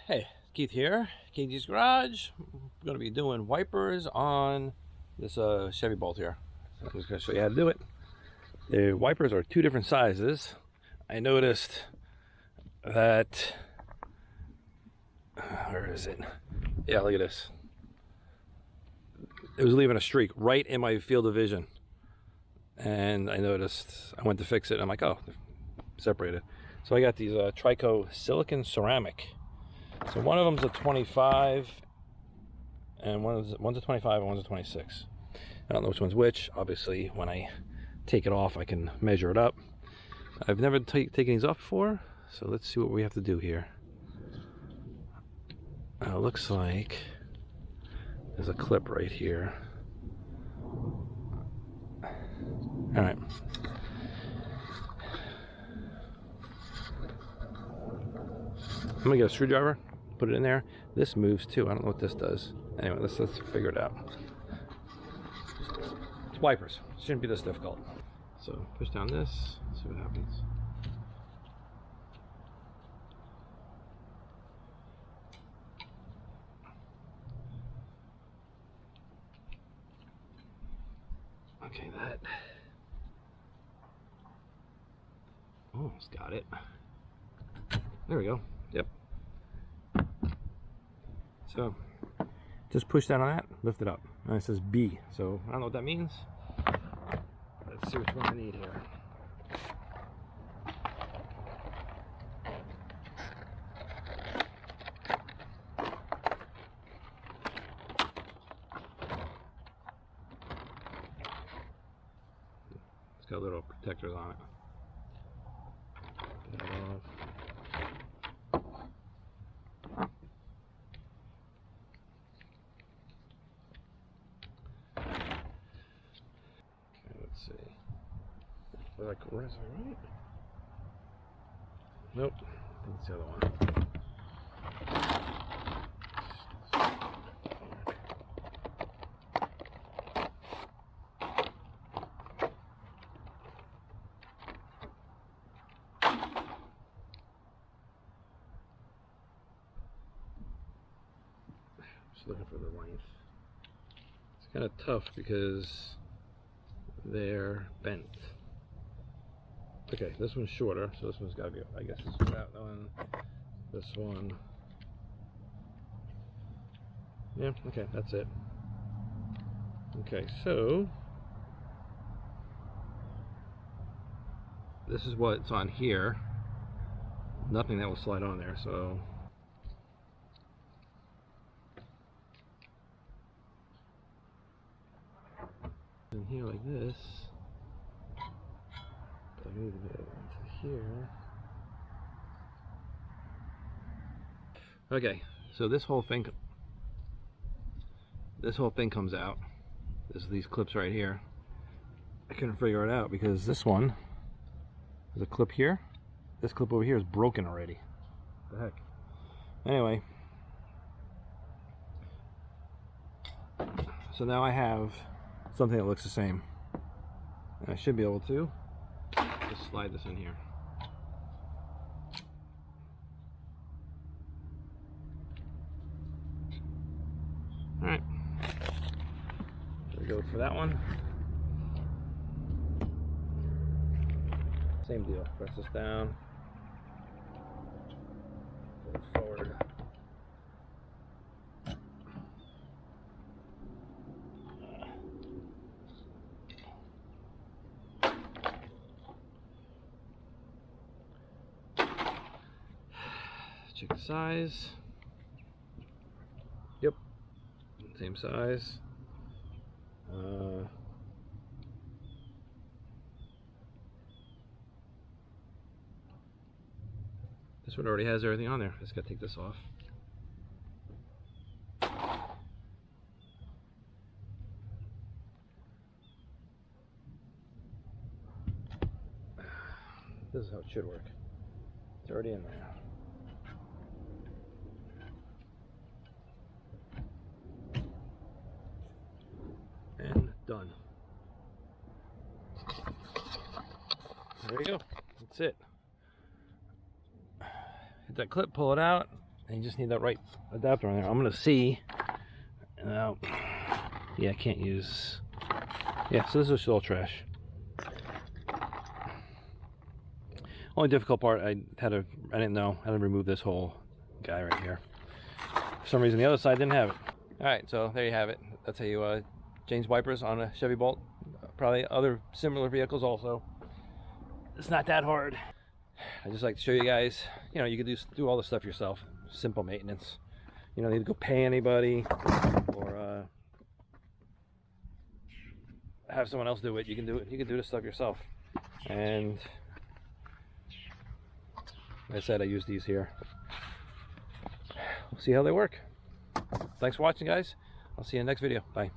Hey, Keith here, Katie's Garage. I'm going to be doing wipers on this Chevy Bolt here. So I'm just going to show you how to do it. The wipers are two different sizes. I noticed that, where is it? Yeah, look at this. It was leaving a streak right in my field of vision. And I noticed, I went to fix it. And I'm like, oh, they're separated. So I got these Trico silicon ceramic. So one of them's a 25, and one's a 25 and one's a 26. I don't know which one's which. Obviously, when I take it off, I can measure it up. I've never taken these off before, so let's see what we have to do here. It looks like there's a clip right here. All right. I'm gonna get a screwdriver, put it in there. This moves too. I don't know what this does. Anyway, let's figure it out. It's wipers. Shouldn't be this difficult. So push down this, see what happens. Okay, that almost got it. There we go. Yep. So just push down on that, lift it up. And it says B. So I don't know what that means. Let's see which one I need here. It's got little protectors on it. Get that off. Let's see. Where's it right? Nope. I think it's the other one. Just looking for the length. It's kind of tough because they're bent. Okay, this one's shorter, so this one's got to be, I guess it's that one, this one. Yeah, okay, that's it. Okay, so this is what's on here. Nothing that will slide on there, so in here like this. I need to get into here. Okay, so this whole thing comes out. These clips right here. I couldn't figure it out because this one, there's a clip here. This clip over here is broken already. What the heck? Anyway, so now I have something that looks the same. And I should be able to just slide this in here. Alright. There we go for that one. Same deal. Press this down. Pull it forward. Check the size. Yep, same size. This one already has everything on there. I just gotta take this off. This is how it should work. It's already in there. And done. There you go. That's it. Hit that clip, pull it out, And you just need that right adapter on there. I'm gonna see. Yeah, I can't use. Yeah, so this is all trash. Only difficult part, I didn't know how to remove this whole guy right here. For some reason, the other side didn't have it. All right, so there you have it. That's how you change wipers on a Chevy Bolt. Probably other similar vehicles also. It's not that hard. I just like to show you guys, you know, you can do all this stuff yourself. Simple maintenance. You don't need to go pay anybody or have someone else do it. You can do it. You can do this stuff yourself. And like I said, I use these here. See how they work. Thanks for watching, guys. I'll see you in the next video. Bye.